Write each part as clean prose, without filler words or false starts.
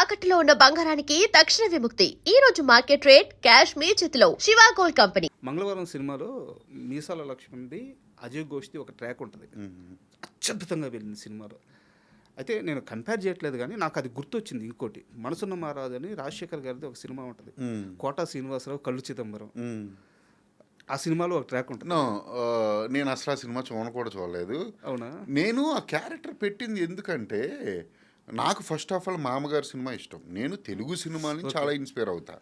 తాకట్టులో ఉన్న బంగారానికి తక్షణ విముక్తి. ఈ రోజు మార్కెట్ రేట్ క్యాష్ మీ చేతిలో. Shiva gold company. మంగళవారం సినిమాలో మీసాల లక్ష్మణ్ది అజయ్ ఘోష్ది ఒక ట్రాక్ ఉంటుంది, అత్యద్భుతంగా వెళ్ళింది సినిమాలో. అయితే నేను కంపేర్ చేయట్లేదు కానీ నాకు అది గుర్తొచ్చింది. ఇంకోటి మనసున్న మహారాజు అని రాజశేఖర్ గారిది ఒక సినిమా ఉంటుంది, కోటా శ్రీనివాసరావు కళ్ళు చిదంబరం. ఆ సినిమాలో ఒక ట్రాక్ ఉంటుంది. నేను అసలు ఆ సినిమా కూడా చూడలేదు. అవునా? నేను ఆ క్యారెక్టర్ పెట్టింది ఎందుకంటే నాకు ఫస్ట్ ఆఫ్ ఆల్ మామగారు సినిమా ఇష్టం. నేను తెలుగు సినిమాని చాలా ఇన్స్పైర్ అవుతా.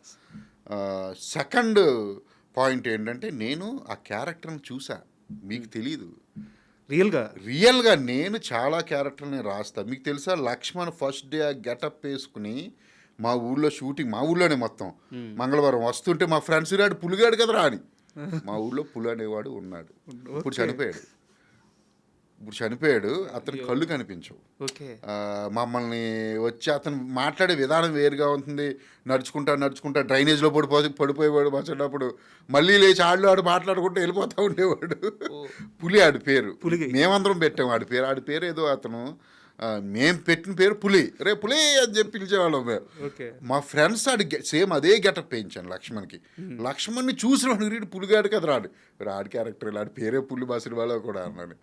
సెకండ్ పాయింట్ ఏంటంటే నేను ఆ క్యారెక్టర్ని చూసా, మీకు తెలీదు. రియల్గా నేను చాలా క్యారెక్టర్ని రాస్తా. మీకు తెలుసా, లక్ష్మణ్ ఫస్ట్ డే ఆ గెటప్ వేసుకుని మా ఊళ్ళో షూటింగ్, మా ఊళ్ళోనే మొత్తం మంగళవారం వస్తుంటే మా ఫ్రెండ్స్ రాడు పులిగాడు కదా రాని, మా ఊళ్ళో పులి అనేవాడు ఉన్నాడు. ఇప్పుడు చనిపోయాడు. అతని కళ్ళు కనిపించవు. మమ్మల్ని వచ్చి అతను మాట్లాడే విధానం వేరుగా ఉంటుంది. నడుచుకుంటా డ్రైనేజ్లో పడిపోయేవాడు వచ్చేటప్పుడు, మళ్ళీ లేచి ఆడు మాట్లాడుకుంటూ వెళ్ళిపోతూ ఉండేవాడు. పులి ఆడి పేరు, మేమందరం పెట్టాము ఆడి పేరు ఏదో అతను, మేము పెట్టిన పేరు పులి. పులి అని చెప్పి పిలిచేవాళ్ళం మేము. మా ఫ్రెండ్స్ ఆడి సేమ్ అదే గెటప్ వేయించాను లక్ష్మణ్కి. లక్ష్మణ్ని చూసిన వాడు పులిగాడు కదా రాడి క్యారెక్టర్, ఆడి పేరే పులి మా సినిమాలో కూడా అన్నాడు.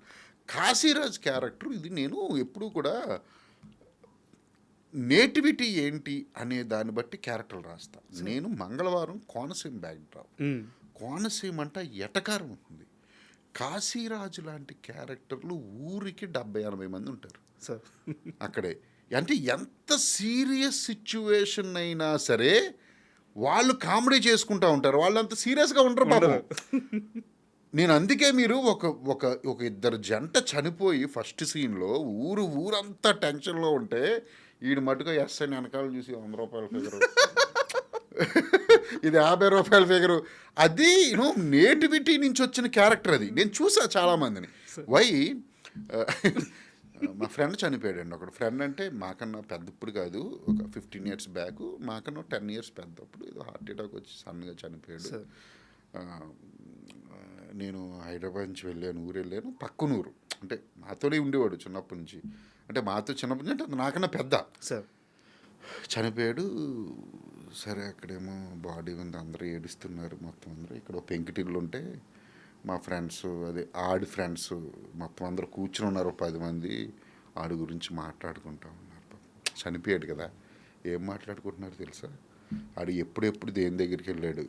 కాశీరాజ్ క్యారెక్టర్ ఇది నేను ఎప్పుడూ కూడా నేటివిటీ ఏంటి అనే దాన్ని బట్టి క్యారెక్టర్లు రాస్తా. నేను మంగళవారం కోనసీమ బ్యాక్డ్రాప్, కోనసీమ అంటే ఎటకారం ఉంటుంది. కాశీరాజు లాంటి క్యారెక్టర్లు ఊరికి 70-80 మంది ఉంటారు అక్కడే. అంటే ఎంత సీరియస్ సిచ్యువేషన్ అయినా సరే వాళ్ళు కామెడీ చేసుకుంటూ ఉంటారు, వాళ్ళు అంత సీరియస్గా ఉంటారు పాపం. నేను అందుకే మీరు ఒక ఇద్దరు జంట చనిపోయి ఫస్ట్ సీన్లో ఊరంతా టెన్షన్లో ఉంటే ఈడు మటుగా ఎస్ఐ వెనకాల చూసి 100 రూపాయల ఫిగరు, ఇది 50 రూపాయల ఫిగరు. అది నేటివిటీ నుంచి వచ్చిన క్యారెక్టర్ అది. నేను చూసా చాలామందిని. మా ఫ్రెండ్ చనిపోయాడండి ఒకడు. ఫ్రెండ్ అంటే మాకన్నా పెద్ద, ఇప్పుడు కాదు, ఒక 15 years బ్యాక్, మాకన్నా 10 years పెద్దప్పుడు ఏదో హార్ట్ అటాక్ వచ్చి సన్నగా చనిపోయాడు. నేను హైదరాబాద్ నుంచి ఊరు వెళ్ళాను, పక్కనూరు. అంటే మాతోనే ఉండేవాడు చిన్నప్పటి నుంచి, అంటే మాతో చిన్నప్పటి నుంచి, అంటే నాకన్నా పెద్ద. చనిపోయాడు. సరే అక్కడేమో బాడీ ఉంది, అందరూ ఏడుస్తున్నారు మొత్తం అందరూ. ఇక్కడ పెంకిటిల్లు ఉంటే మా ఫ్రెండ్స్, అదే ఆడి ఫ్రెండ్స్ మొత్తం అందరూ కూర్చుని ఉన్నారు, 10 మంది. ఆడి గురించి మాట్లాడుకుంటా ఉన్నారు. చనిపోయాడు కదా, ఏం మాట్లాడుకుంటున్నారు తెలుసా? ఆడు ఎప్పుడెప్పుడు దేని దగ్గరికి వెళ్ళాడు.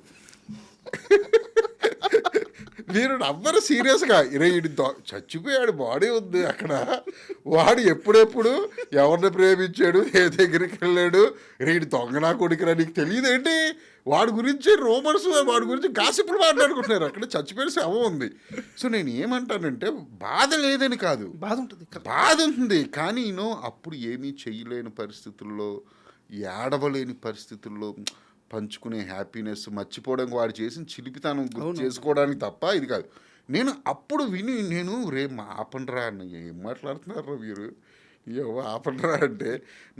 మీరు నవ్వరు సీరియస్గా. ఇటు చచ్చిపోయాడు, బాడీ ఉంది అక్కడ, వాడు ఎప్పుడెప్పుడు ఎవరిని ప్రేమించాడు, ఏ దగ్గరికి వెళ్ళాడు, ఇటు దొంగనా కొడుకురా నీకు తెలియదేంటి, వాడి గురించి రూమర్స్, వాడి గురించి గాసిపులు మాట్లాడుకుంటున్నారు. అక్కడ చచ్చిపోయిన శవం ఉంది. సో నేను ఏమంటానంటే, బాధ లేదని కాదు, బాధ ఉంటుంది. కానీ అప్పుడు ఏమీ చెయ్యలేని పరిస్థితుల్లో, ఏడవలేని పరిస్థితుల్లో పంచుకునే హ్యాపీనెస్ మర్చిపోవడానికి వాడు చేసిన చిలిపితనం గుర్తు చేసుకోవడానికి తప్ప ఇది కాదు. నేను అప్పుడు విని ఆపండ్రా అన్న, ఏం మాట్లాడుతున్నారా మీరు, ఆపండ్రా అంటే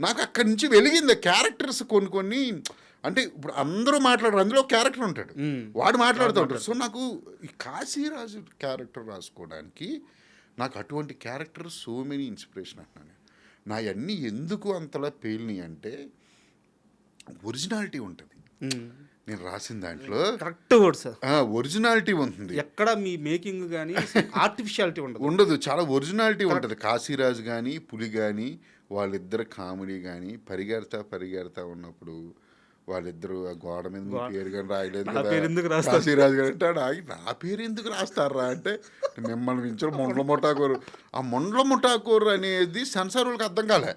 నాకు అక్కడి నుంచి వెలిగింది. క్యారెక్టర్స్ కొన్ని అంటే ఇప్పుడు అందరూ మాట్లాడరు, అందులో క్యారెక్టర్ ఉంటాడు, వాడు మాట్లాడుతూ ఉంటాడు. సో నాకు ఈ కాశీరాజు క్యారెక్టర్ రాసుకోవడానికి నాకు అటువంటి క్యారెక్టర్ సో మెనీ ఇన్స్పిరేషన్ అంటున్నాను. నా అన్నీ ఎందుకు అంతలా పేలినాయి అంటే ఒరిజినాలిటీ ఉంటుంది. నేను రాసిన దాంట్లో కరెక్ట్ వర్డ్ సార్, ఒరిజినాలిటీ ఉంటుంది. ఎక్కడ మీ మేకింగ్ కానీ ఆర్టిఫిషియాలిటీ ఉండదు, చాలా ఒరిజినాలిటీ ఉంటుంది. కాశీరాజు కానీ పులి కానీ వాళ్ళిద్దరు కామెడీ కానీ పరిగెడతా ఉన్నప్పుడు వాళ్ళిద్దరు ఆ గోడ మీద మీ పేరు కానీ రాయలేదు కదా కాశీరాజు గారు అంటాడు, నా పేరు ఎందుకు రాస్తారా అంటే, మిమ్మల్ని మించిన మొండ్ల ముఠాకూరు, ఆ మొండ్ల ముఠాకూరు అనేది సెన్సార్ వాళ్ళకి అర్థం కాలే,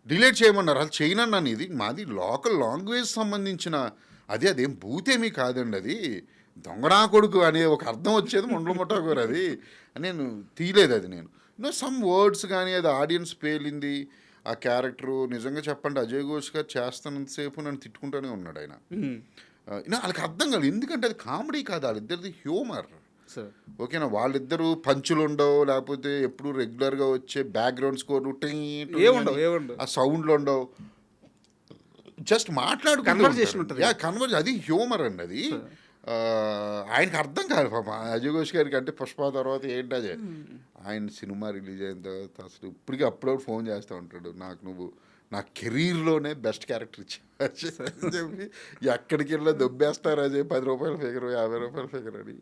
డిలీట్ చేయమన్నారు. అసలు చేయనన్నాను, ఇది మాది లోకల్ లాంగ్వేజ్ సంబంధించిన అదేం భూతేమీ కాదండి, అది దొంగనా కొడుకు అనే ఒక అర్థం వచ్చేది మొండ్ల ముఠాకూరు, అది నేను తీయలేదు. అది నేను సమ్ వర్డ్స్ కానీ అది ఆడియన్స్ పేలింది. ఆ క్యారెక్టరు నిజంగా చెప్పండి, అజయ్ ఘోష్ గారు చేస్తున్నంతసేపు నన్ను తిట్టుకుంటూనే ఉన్నాడు ఆయన. వాళ్ళకి అర్థం కాదు, ఎందుకంటే అది కామెడీ కాదు, వాళ్ళిద్దరిది హ్యూమర్. ఓకేనా, వాళ్ళిద్దరు పంచులు ఉండవు, లేకపోతే ఎప్పుడు రెగ్యులర్గా వచ్చే బ్యాక్గ్రౌండ్ స్కోర్ ఆ సౌండ్లు ఉండవు, జస్ట్ కన్వర్జేషన్, అది హ్యూమర్ అండి. అది ఆయనకు అర్థం కాదు పాప అజయ్ ఘోష్ గారికి. అంటే పుష్ప తర్వాత ఏంటి అజయ్, ఆయన సినిమా రిలీజ్ అయిన తర్వాత అసలు ఇప్పటికీ అప్పుడప్పుడు ఫోన్ చేస్తూ ఉంటాడు, నాకు నువ్వు నా కెరీర్లోనే బెస్ట్ క్యారెక్టర్ ఇచ్చారు చెప్పి ఎక్కడికి వెళ్ళా దొబ్బేస్తారు అదే 10 రూపాయల ఫిగర్ 50 రూపాయల ఫిగర్ అని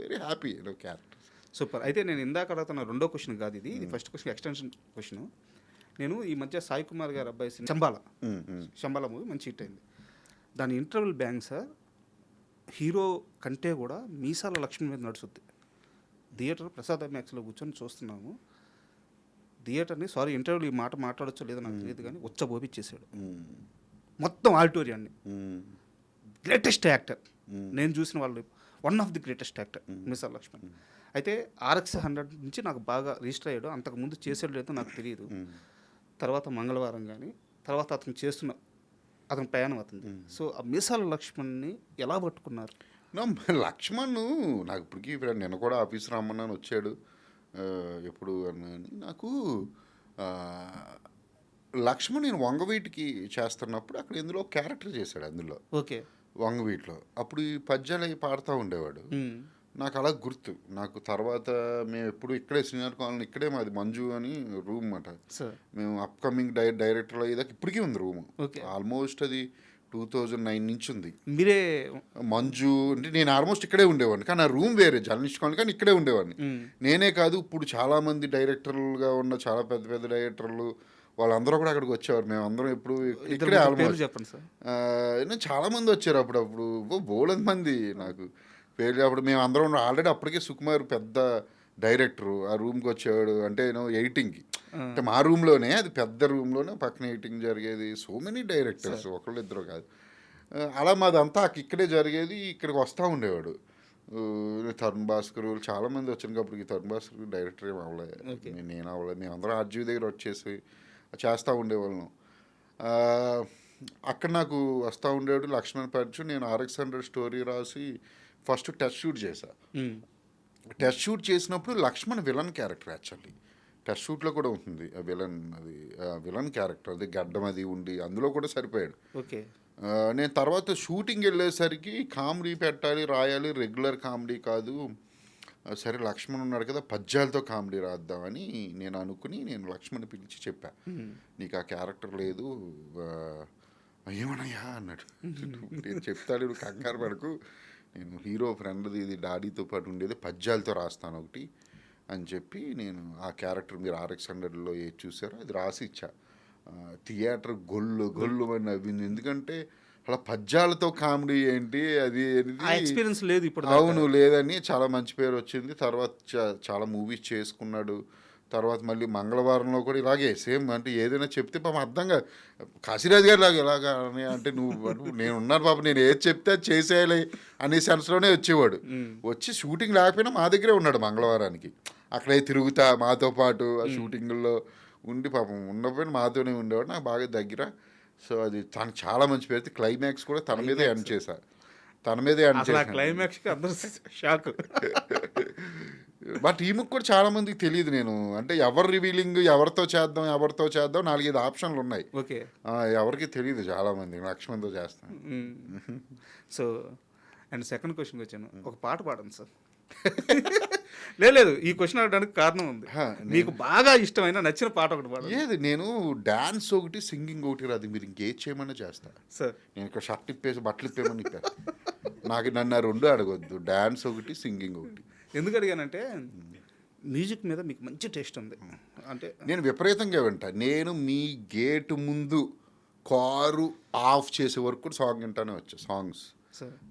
వెరీ హ్యాపీ క్యారెక్టర్. సూపర్. అయితే నేను ఇందాక అడుగుతున్న రెండో క్వశ్చన్ కాదు ఇది ఫస్ట్ క్వశ్చన్ ఎక్స్టెన్షన్ క్వశ్చన్. నేను ఈ మధ్య సాయి కుమార్ గారు అబ్బాయి శంబాల మూవీ మంచి హిట్ అయింది. దాని ఇంటర్వెల్ బ్యాంగ్ సార్ హీరో కంటే కూడా మీసాల లక్ష్మి మీద నడుస్తుంది. థియేటర్ ప్రసాద్ మ్యాక్స్లో కూర్చొని చూస్తున్నాము. థియేటర్ని ఇంటర్వ్యూలు ఈ మాట మాట్లాడచ్చో లేదో నాకు తెలియదు కానీ ఉచ్చబోపిచ్చేసాడు మొత్తం ఆడిటోరియాన్ని. గ్రేటెస్ట్ యాక్టర్ నేను చూసిన వాళ్ళు, one of the greatest actor Meesala Laxman. అయితే RX 100 నుంచి నాకు బాగా రిజిస్టర్ అయ్యాడు. అంతకుముందు చేసాడు లేదో నాకు తెలియదు. తర్వాత మంగళవారం కానీ తర్వాత అతని ప్రయాణం అవుతుంది. సో ఆ మీసాల లక్ష్మణ్ని ఎలా పట్టుకున్నారు? లక్ష్మణ్ నాకు ఇప్పటికీ నిన్న కూడా ఆఫీస్ రమ్మన్నాను వచ్చాడు. ఎప్పుడు అన్నాను నాకు లక్ష్మణ్ నేను వంగవీటికి చేస్తున్నప్పుడు అక్కడ ఇందులో క్యారెక్టర్ చేశాడు. అందులో ఓకే వంగవీటిలో అప్పుడు ఈ పద్యాలు అవి పాడుతూ ఉండేవాడు. నాకు అలా గుర్తు. నాకు తర్వాత మేము ఎప్పుడు ఇక్కడే సీనియర్ కాలనీ ఇక్కడే మాది మంజు అని రూమ్ అన్నమాట. మేము అప్కమింగ్ డైరెక్టర్ అయ్యేదాకా ఇప్పటికీ ఉంది రూమ్. ఆల్మోస్ట్ అది 2009 నుంచి ఉంది. మీరే మంజు అంటే నేను ఆల్మోస్ట్ ఇక్కడే ఉండేవాడిని కానీ ఆ రూమ్ వేరే జర్నలిస్ట్ కాలనీ కానీ ఇక్కడే ఉండేవాడిని. నేనే కాదు ఇప్పుడు చాలామంది డైరెక్టర్లుగా ఉన్న చాలా పెద్ద పెద్ద డైరెక్టర్లు వాళ్ళందరూ కూడా అక్కడికి వచ్చేవారు. మేము అందరం ఎప్పుడు ఇక్కడే ఆల్మోస్ట్ చెప్పండి సార్. చాలామంది వచ్చారు అప్పుడప్పుడు బోలెంత మంది నాకు పేరు. అప్పుడు మేము అందరం ఆల్రెడీ అప్పటికే సుకుమార్ పెద్ద డైరెక్టరు ఆ రూమ్కి వచ్చేవాడు. అంటే ఎడిటింగ్కి అంటే మా రూమ్లోనే అది పెద్ద రూమ్లోనే పక్కన ఎడిటింగ్ జరిగేది. సో మెనీ డైరెక్టర్స్ ఒకళ్ళు ఇద్దరు కాదు. అలా మాదంతా ఇక్కడే జరిగేది. ఇక్కడికి వస్తూ ఉండేవాడు. తరుణ్ భాస్కర్ చాలామంది వచ్చాను. అప్పటికి తరుణ్ భాస్కర్ డైరెక్టర్ ఏమి అవ్వలేదు, నేను అవ్వలేదు. మేము అందరం ఆర్జీవి దగ్గర వచ్చేసి చేస్తూ ఉండేవాళ్ళం. అక్కడ నాకు వస్తూ ఉండేవాడు లక్ష్మణ్ పరిచయం. నేను RX 100 స్టోరీ రాసి ఫస్ట్ టెస్ట్ షూట్ చేశా. టెస్ట్ షూట్ చేసినప్పుడు Laxman villain character actually test షూట్లో కూడా ఉంటుంది ఆ విలన్ క్యారెక్టర్. అది గడ్డం అది ఉండి అందులో కూడా సరిపోయాడు. ఓకే. నేను తర్వాత షూటింగ్ వెళ్ళేసరికి కామెడీ పెట్టాలి రాయాలి, రెగ్యులర్ కామెడీ కాదు. సరే లక్ష్మణ్ ఉన్నాడు కదా పద్యాలతో కామెడీ రాద్దామని నేను అనుకుని నేను లక్ష్మణ్ పిలిచి చెప్పా, నీకు ఆ క్యారెక్టర్ లేదు ఏమన్నాయా అన్నాడు. నేను చెప్తాడు నువ్వు కంగారు పడకు, నేను హీరో ఫ్రెండ్ది ఇది డాడీతో పాటు ఉండేది పద్యాలతో రాస్తాను ఒకటి అని చెప్పి నేను ఆ క్యారెక్టర్ మీరు RX 100లో ఏది చూసారో అది రాసి ఇచ్చా. థియేటర్ గొల్లు అని నవ్వింది. ఎందుకంటే అలా పద్యాలతో కామెడీ ఏంటి అది ఎక్స్పీరియన్స్ లేదు ఇప్పుడు. అవును లేదని చాలా మంచి పేరు వచ్చింది. తర్వాత చాలా మూవీస్ చేసుకున్నాడు. తర్వాత మళ్ళీ మంగళవారంలో కూడా ఇలాగే సేమ్ అంటే ఏదైనా చెప్తే పాపం అర్థంగా కాశీరాజు గారు ఇలాగా అంటే నువ్వు నేను ఉన్నాను పాప నేను ఏది చెప్తే అది చేసేయాలి అనే సెన్స్లోనే వచ్చేవాడు. వచ్చి షూటింగ్ లేకపోయినా మా దగ్గరే ఉన్నాడు మంగళవారానికి. అక్కడే తిరుగుతా మాతో పాటు ఆ షూటింగ్లో ఉండి పాపం ఉన్నప్పుడు మాతోనే ఉండేవాడు. నాకు బాగా దగ్గర. సో అది తనకు చాలా మంచి పేరు. క్లైమాక్స్ కూడా తన మీదే ఎండ్ చేశా. క్లైమాక్స్కి అందరూ షాక్. మా టీముకి కూడా చాలా మందికి తెలియదు నేను అంటే ఎవరు రివీలింగ్ ఎవరితో చేద్దాం 4-5 ఆప్షన్లు ఉన్నాయి. ఓకే. ఎవరికి తెలియదు చాలా మంది లక్ష్మణ్తో చేస్తాను. సో అండ్ సెకండ్ క్వశ్చన్కి వచ్చాను. ఒక పాట పాడండి సార్. లేదు ఈ క్వశ్చన్ అడగడానికి కారణం ఉంది. మీకు బాగా ఇష్టమైన నచ్చిన పాట ఒకటి పాడు. ఏది నేను డాన్స్ ఒకటి సింగింగ్ ఒకటి రాదు. మీరు ఇంకేది చేయమన్నా చేస్తా సార్. నేను ఇక్కడ షర్ట్ ఇప్పేసి బట్టలు ఇప్పేమని ఇప్పాను. నన్ను 2 అడగొద్దు, డాన్స్ ఒకటి సింగింగ్ ఒకటి. ఎందుకు అడిగానంటే మ్యూజిక్ మీద మీకు మంచి టేస్ట్ ఉంది. అంటే నేను విపరీతంగా వింటా. నేను మీ గేటు ముందు కారు ఆఫ్ చేసే వరకు కూడా సాంగ్ వింటానే వచ్చా. సాంగ్స్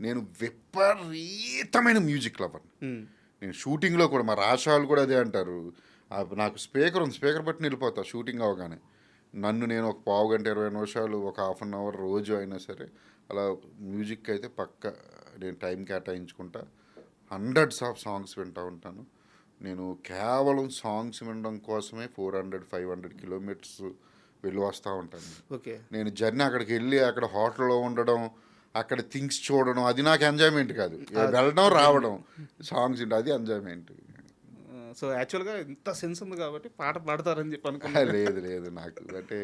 నేను విపరీతమైన మ్యూజిక్ లవర్. నేను షూటింగ్లో కూడా మా రాషాలు కూడా అదే అంటారు. నాకు స్పీకర్ ఉంది, స్పీకర్ బట్టి వెళ్ళిపోతా షూటింగ్ అవగానే. నేను ఒక 15 గంట 20 నిమిషాలు ఒక ½ అన్ అవర్ రోజు అయినా సరే అలా మ్యూజిక్ అయితే పక్క నేను టైం కేటాయించుకుంటా. హండ్రెడ్స్ ఆఫ్ సాంగ్స్ వింటూ ఉంటాను. నేను కేవలం సాంగ్స్ వినడం కోసమే 400-500 కిలోమీటర్స్ వెళ్ళి వస్తూ ఉంటాను. ఓకే. నేను జర్నీ అక్కడికి వెళ్ళి అక్కడ హోటల్లో ఉండడం, అక్కడ థింగ్స్ చూడడం అది నాకు ఎంజాయ్మెంట్ కాదు. వెళ్ళడం రావడం సాంగ్స్ వింటే అది ఎంజాయ్మెంట్. సో యాక్చువల్గా ఇంత సెన్స్ ఉంది కాబట్టి పాట పాడతారని చెప్పి అనుకున్నా. లేదు నాకు అంటే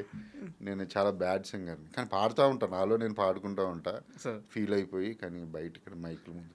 నేను చాలా బ్యాడ్ సింగర్ని కానీ పాడుతూ ఉంటాను. నాలో నేను పాడుకుంటూ ఉంటా ఫీల్ అయిపోయి. కానీ బయట ఇక్కడ మైకుల ముందు